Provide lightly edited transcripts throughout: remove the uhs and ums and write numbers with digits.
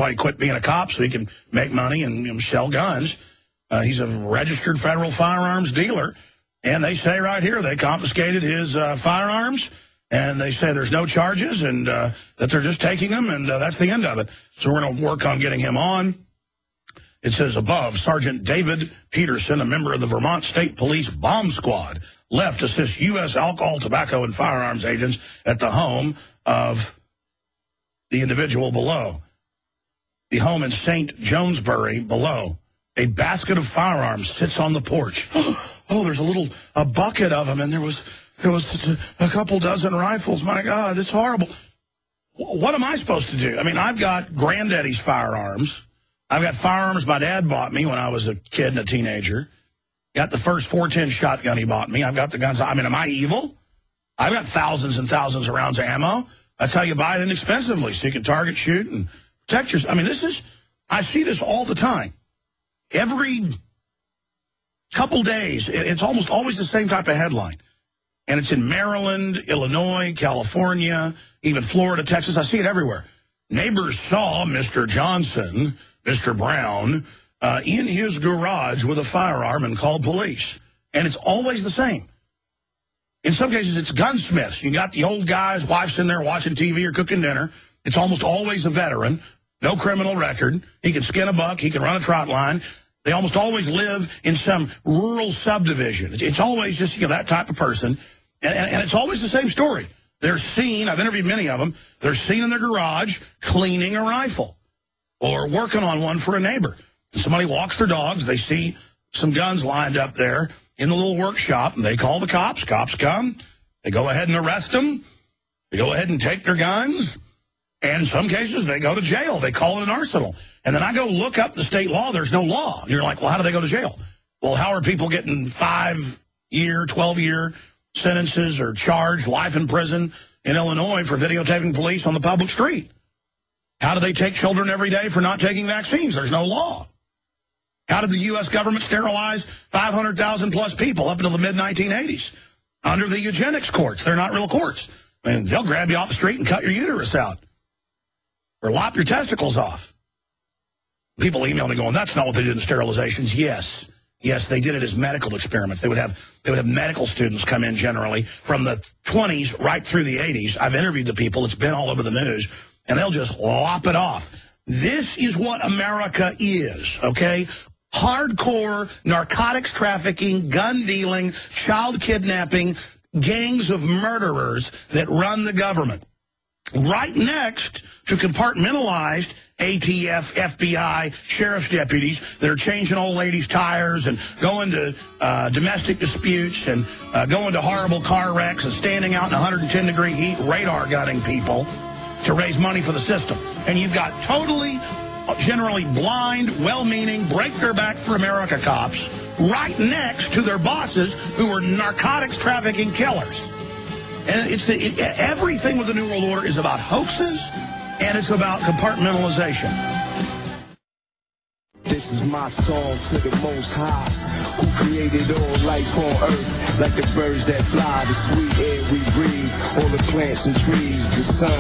why he quit being a cop, so he can make money and sell guns. He's a registered federal firearms dealer. And they say right here they confiscated his firearms. And they say there's no charges and that they're just taking them, and that's the end of it. So we're going to work on getting him on. It says above, Sergeant David Peterson, a member of the Vermont State Police Bomb Squad, left to assist U.S. alcohol, tobacco, and firearms agents at the home of the individual below. The home in St. Jonesbury below. A basket of firearms sits on the porch. Oh, there's a bucket of them, and there was a couple dozen rifles. My God, that's horrible. What am I supposed to do? I mean, I've got granddaddy's firearms. I've got firearms my dad bought me when I was a kid and a teenager. Got the first 410 shotgun he bought me. I've got the guns. I mean, am I evil? I've got thousands and thousands of rounds of ammo. That's how you buy it inexpensively, so you can target shoot and protect yourself. I mean, I see this all the time. Every couple days, it's almost always the same type of headline. And it's in Maryland, Illinois, California, even Florida, Texas. I see it everywhere. Neighbors saw Mr. Johnson, Mr. Brown, in his garage with a firearm and called police. And it's always the same. In some cases, it's gunsmiths. You got the old guy's wife's in there watching TV or cooking dinner. It's almost always a veteran, no criminal record. He can skin a buck. He can run a trot line. They almost always live in some rural subdivision. It's always just that type of person. And it's always the same story. They're seen, I've interviewed many of them, they're seen in their garage cleaning a rifle or working on one for a neighbor. And somebody walks their dogs, they see some guns lined up there in the little workshop, and they call the cops. Cops come. They go ahead and arrest them. They go ahead and take their guns. And in some cases, they go to jail. They call it an arsenal. And then I go look up the state law. There's no law. And you're like, well, how do they go to jail? Well, how are people getting 5-year, 12-year sentences or charged life in prison in Illinois for videotaping police on the public street? How do they take children every day for not taking vaccines? There's no law. How did the U.S. government sterilize 500,000 plus people up until the mid-1980s? Under the eugenics courts. They're not real courts. I mean, they'll grab you off the street and cut your uterus out. Or lop your testicles off. People email me going, that's not what they did in sterilizations. Yes. Yes, they did it as medical experiments. They would have medical students come in generally from the 20s right through the 80s. I've interviewed the people. It's been all over the news. And they'll just lop it off. This is what America is, okay? Hardcore narcotics trafficking, gun dealing, child kidnapping, gangs of murderers that run the government. Right next to compartmentalized ATF, FBI, sheriff's deputies that are changing old ladies' tires and going to domestic disputes and going to horrible car wrecks and standing out in 110-degree heat, radar gunning people to raise money for the system. And you've got totally, generally blind, well-meaning, break their back for America cops right next to their bosses who are narcotics trafficking killers. And everything with the New World Order is about hoaxes, and it's about compartmentalization. This is my song to the Most High, who created all life on earth, like the birds that fly, the sweet air we breathe, all the plants and trees, the sun,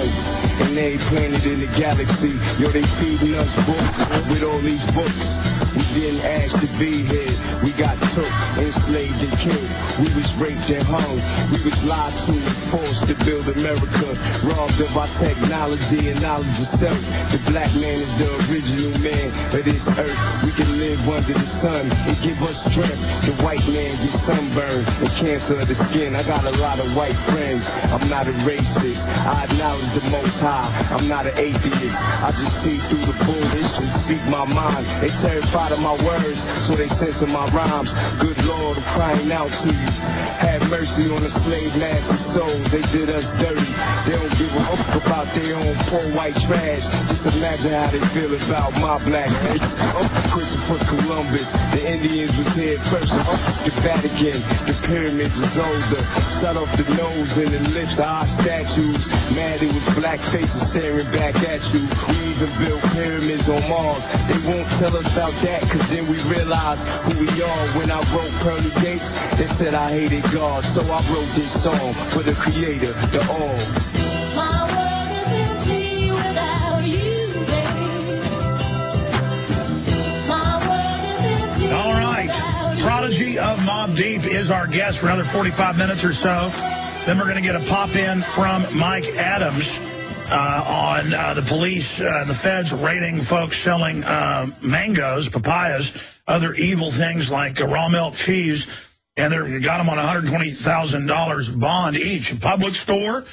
and every planet in the galaxy. Yo, they feeding us books with all these books. We didn't ask to be here. We got took, enslaved and killed. We was raped and hung. We was lied to and forced to build America. Robbed of our technology and knowledge of self. The black man is the original man of this earth. We can live under the sun and give us strength. The white man gets sunburned and cancer of the skin. I got a lot of white friends. I'm not a racist. I acknowledge the Most High. I'm not an atheist. I just see through the bullshit and speak my mind. They terrified of my words, so they censor my rhymes. Good Lord, I'm crying out to you. Have mercy on the slave master souls. They did us dirty. They don't give a fuck about their own poor white trash. Just imagine how they feel about my black mates. Christopher Columbus, the Indians was here first. The Vatican, the pyramids is older. Shut off the nose and the lips of our statues. Mad it was black faces staring back at you. We even built pyramids on Mars. They won't tell us about that, cause then we realize who we are. When I wrote Pearly Gates, they said I hated God, so I wrote this song for the creator, the all. My world is empty without you, babe. Mobb Deep is our guest for another 45 minutes or so. Then we're going to get a pop-in from Mike Adams on the police and the feds raiding folks selling mangoes, papayas, other evil things like raw milk cheese. And they got them on $120,000 bond each. Public store,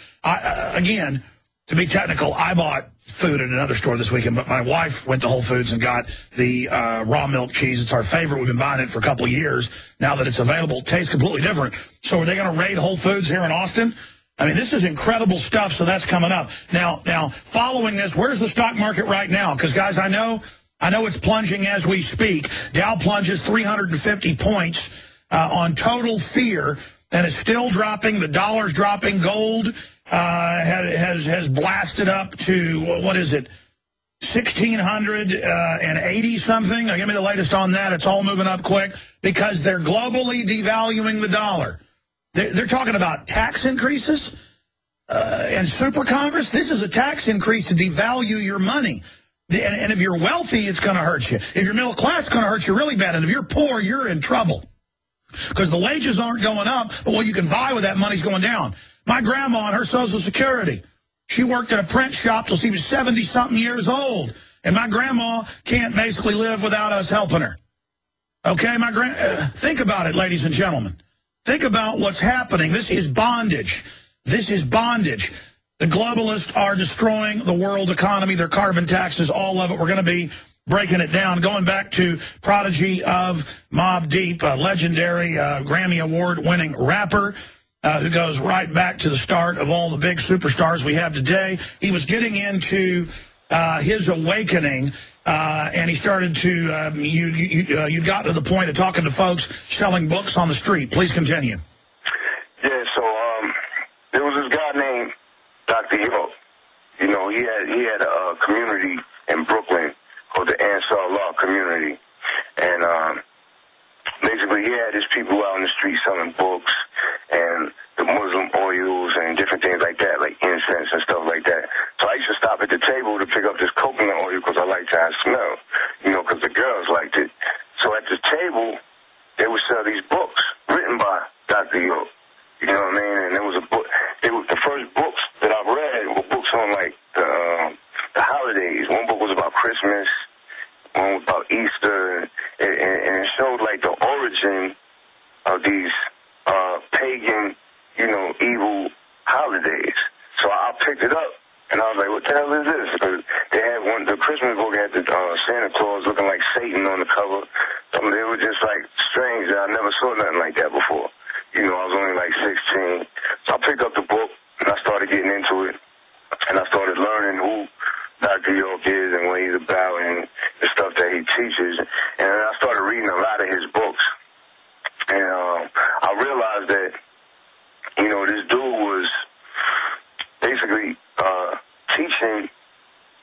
again, to be technical, I bought food at another store this weekend, but my wife went to Whole Foods and got the raw milk cheese. It's our favorite. We've been buying it for a couple of years. Now that it's available, it tastes completely different. So are they going to raid Whole Foods here in Austin? I mean, this is incredible stuff, so that's coming up. Now, following this, where's the stock market right now? Because, guys, I know it's plunging as we speak. Dow plunges 350 points on total fear, and it's still dropping. The dollar's dropping. Gold has blasted up to, what is it, 1,680 something? Now, give me the latest on that. It's all moving up quick because they're globally devaluing the dollar. They're talking about tax increases and super Congress. This is a tax increase to devalue your money. And if you're wealthy, it's going to hurt you. If you're middle class, it's going to hurt you really bad. And if you're poor, you're in trouble. Because the wages aren't going up, but what you can buy with that money's going down. My grandma on her Social Security, she worked at a print shop till she was 70-something years old. And my grandma can't basically live without us helping her. Okay, think about it, ladies and gentlemen. Think about what's happening. This is bondage. This is bondage. The globalists are destroying the world economy, their carbon taxes, all of it. We're going to be breaking it down, going back to Prodigy of Mobb Deep, a legendary Grammy Award-winning rapper who goes right back to the start of all the big superstars we have today. He was getting into his awakening, and he started to, you got to the point of talking to folks selling books on the street. Please continue. Yeah, so there was this guy named Dr. York. You know, he had a community in Brooklyn called the Ansar Law community. And basically he had his people out in the street selling books and the Muslim oils and different things like that, like incense and stuff like that. So I used to stop at the table to pick up this coconut oil because I liked how it smelled, you know, because the girls liked it. So at the table, they would sell these books written by Dr. York. You know what I mean? And there was a book. The first books that I read were books on, like, the holidays. One book was about Christmas. One was about Easter. And it showed, like, the origin of these pagan, you know, evil holidays. So I picked it up, and I was like, what the hell is this? Because they had the Christmas book had the Santa Claus looking like Satan on the cover. I mean, they were just, like, strange. I never saw nothing like that before. You know, I was only like 16. So I picked up the book, and I started getting into it. And I started learning who Dr. York is and what he's about and the stuff that he teaches. And then I started reading a lot of his books. And I realized that, you know, this dude was basically teaching,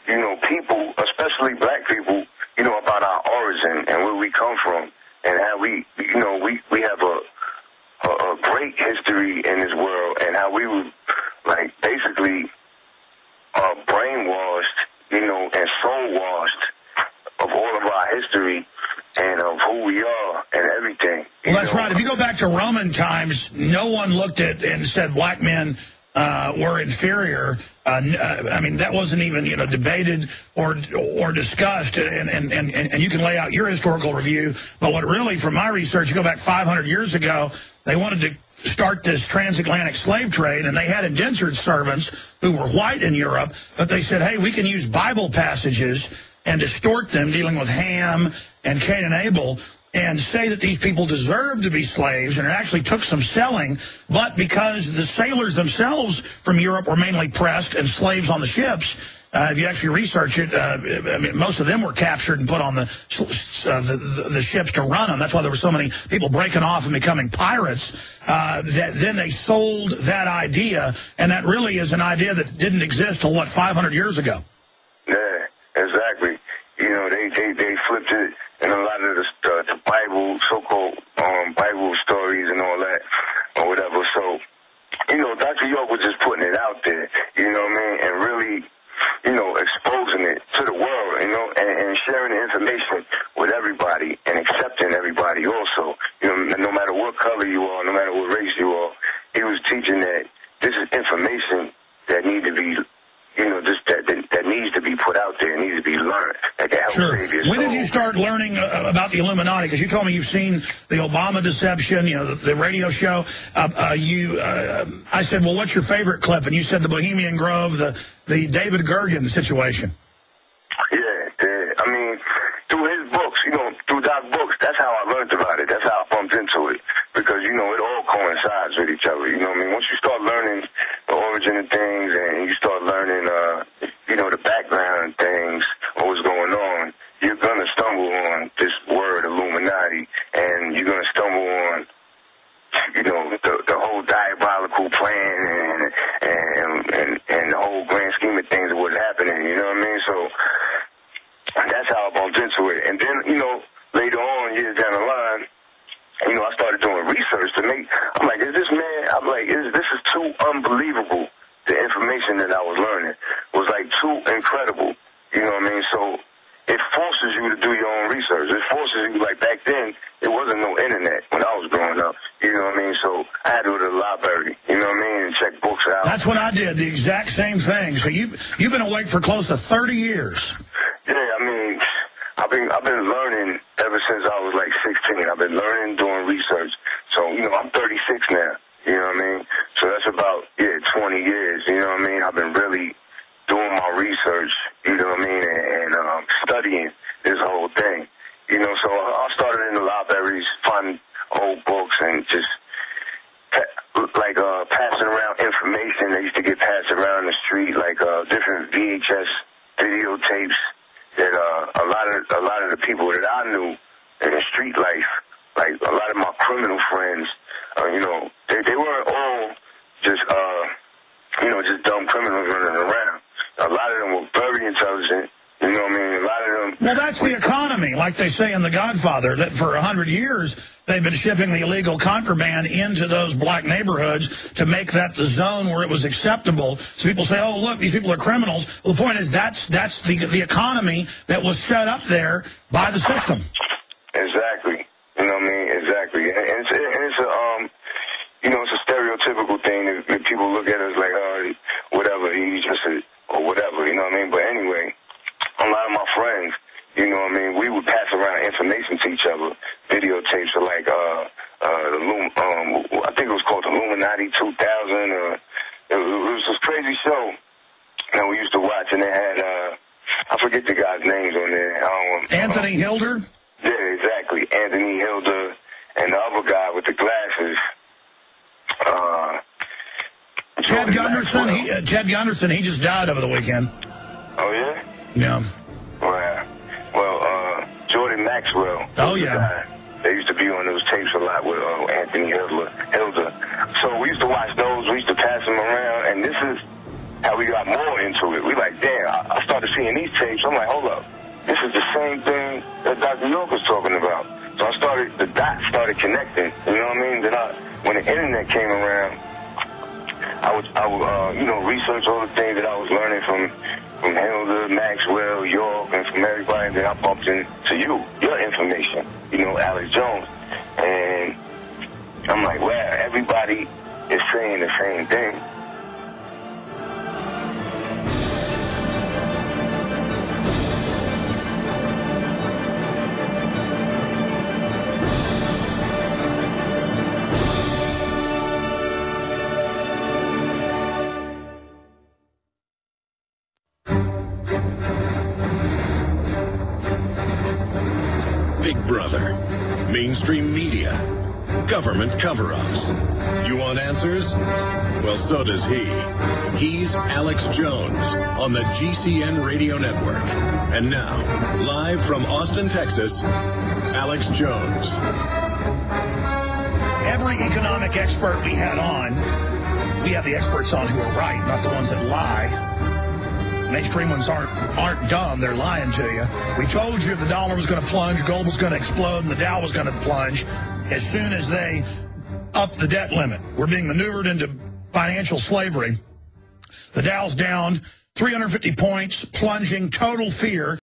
you know, people, especially black people, you know, about our origin and where we come from and how we, you know, we have a great history in this world and how we were, like, basically brainwashed, you know, and soul-washed of all of our history and of who we are and everything. Well, that's right. If you go back to Roman times, no one looked at and said black men were inferior. I mean, that wasn't even, you know, debated or discussed. And you can lay out your historical review. But what really, from my research, you go back 500 years ago, they wanted to start this transatlantic slave trade, and they had indentured servants who were white in Europe, but they said, hey, we can use Bible passages and distort them, dealing with Ham and Cain and Abel, and say that these people deserved to be slaves, and it actually took some selling, but because the sailors themselves from Europe were mainly pressed and slaves on the ships, if you actually research it, I mean, most of them were captured and put on the ships to run them. That's why there were so many people breaking off and becoming pirates. Then they sold that idea, and that really is an idea that didn't exist till, what, 500 years ago? Yeah, exactly. You know, they flipped it in a lot of the Bible, so-called Bible stories and all that, or whatever. So, you know, Dr. York was just putting it out there, you know what I mean, and really, you know, exposing it to the world, you know, and sharing the information with everybody and accepting everybody also, you know, no matter what actually learn, that can help save your soul. When did you start learning about the Illuminati? Because you told me you've seen the Obama deception, you know, the radio show. I said, well, what's your favorite clip? And you said the Bohemian Grove, the David Gergen situation. Yeah. I mean, through his books, you know, through Doc books, that's how I learned about it. That's how I bumped into it. Because, you know, it all coincides with each other. You know what I mean? Once you start learning the origin of things and you start learning, you know, the background of things, what was going on, you're going to stumble on this word Illuminati, and you're going to stumble on, you know, the whole diabolical plan and the whole grand scheme of things of what's happening, you know what I mean? So that's how I bumped into it. And then, you know, later on, years down the line, you know, I started doing research to make, I'm like, this is too unbelievable. The information that I was learning was like too incredible, you know what I mean? So it forces you to do your own research. It forces you, like back then, there wasn't no internet when I was growing up, you know what I mean? So I had to go to the library, you know what I mean, and check books out. That's what I did, the exact same thing. So you've been awake for close to 30 years. Yeah, I mean, I've been learning ever since I was like 16. I've been learning, doing research. So, you know, I'm 36 now, you know what I mean? So that's about, 20 years, you know what I mean? I've been really doing my research, you know what I mean, and studying this whole thing. You know, so I started in the libraries, finding old books and just passing around information that used to get passed around the street, like different VHS videotapes that a lot of the people that I knew in the street life, like a lot of my criminal friends, you know, they weren't all just just dumb criminals running around. A lot of them were very intelligent. You know what I mean? A lot of them... Well, that's the economy, like they say in The Godfather, that for 100 years they've been shipping the illegal contraband into those black neighborhoods to make that the zone where it was acceptable. So people say, oh, look, these people are criminals. Well, the point is that's the economy that was set up there by the system. Exactly. You know what I mean? Exactly. And it's a stereotypical thing that people look at us like, oh, whatever, he's just or whatever, you know what I mean? But anyway, a lot of my friends, you know what I mean, we would pass around information to each other, videotapes of like, I think it was called Illuminati 2000, it was this crazy show that we used to watch, and they had, I forget the guy's names on there. Anthony Hilder? Yeah, exactly, Anthony Hilder, and the other guy with the glasses, Ted Gunderson, he just died over the weekend. Oh, yeah? Yeah. Well, Jordan Maxwell. Oh, yeah. They used to be on those tapes a lot with Anthony Hilder. So we used to watch those. We used to pass them around, and this is how we got more into it. We like, damn, I started seeing these tapes. I'm like, hold up. This is the same thing that Dr. York was talking about. So the dots started connecting. You know what I mean? Then when the internet came around, I would research all the things that I was learning from Hilder, Maxwell, York, and from everybody. And then I bumped into your information, Alex Jones. And I'm like, wow, everybody is saying the same thing. Big Brother, mainstream media, government cover-ups. You want answers? Well, so does he. He's Alex Jones on the GCN Radio Network. And now, live from Austin, Texas, Alex Jones. Every economic expert we had on, we have the experts on who are right, not the ones that lie. Mainstream ones aren't dumb. They're lying to you. We told you if the dollar was going to plunge, gold was going to explode, and the Dow was going to plunge as soon as they upped the debt limit. We're being maneuvered into financial slavery. The Dow's down 350 points, plunging, total fear.